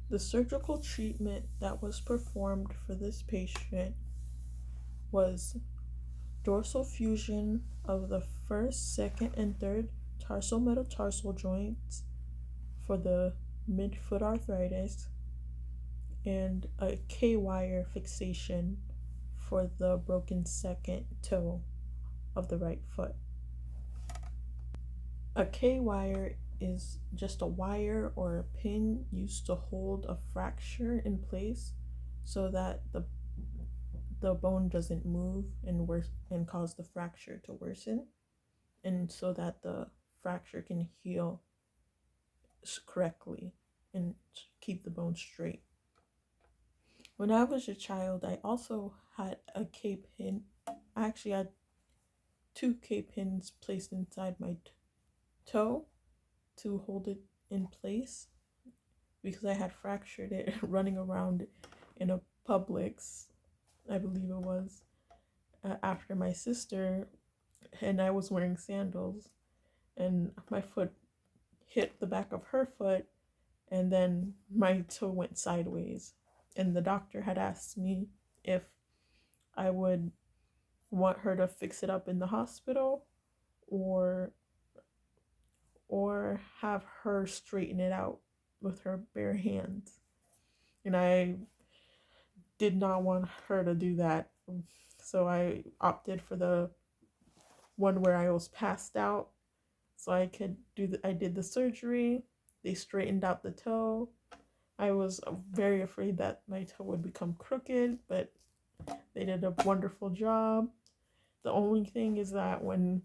The surgical treatment that was performed for this patient was dorsal fusion of the first, second, and third tarsometatarsal joints for the midfoot arthritis, and a K wire fixation for the broken second toe of the right foot. A K wire is just a wire or a pin used to hold a fracture in place so that the bone doesn't move and cause the fracture to worsen, and so that the fracture can heal correctly and keep the bone straight. When I was a child, I also had a K pin. I actually had two K pins placed inside my toe to hold it in place because I had fractured it running around in a Publix, I believe it was, after my sister, and I was wearing sandals, and my foot hit the back of her foot, and then my toe went sideways. And the doctor had asked me if I would want her to fix it up in the hospital or have her straighten it out with her bare hands. And I did not want her to do that. So I opted for the one where I was passed out so I could I did the surgery. They straightened out the toe. I was very afraid that my toe would become crooked, but they did a wonderful job. The only thing is that when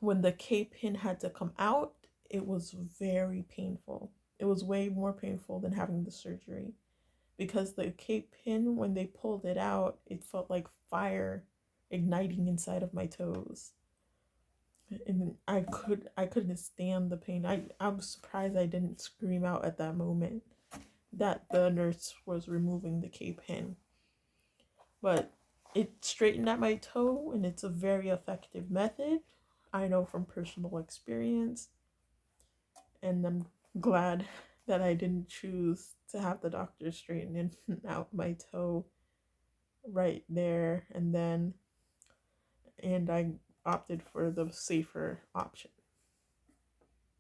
the K pin had to come out, it was very painful. It was way more painful than having the surgery because the K pin, when they pulled it out, it felt like fire igniting inside of my toes. And I couldn't stand the pain. I'm surprised I didn't scream out at that moment that the nurse was removing the K pin. But it straightened out my toe, and it's a very effective method. I know from personal experience, and I'm glad that I didn't choose to have the doctor straighten out my toe right there and then, and I opted for the safer option.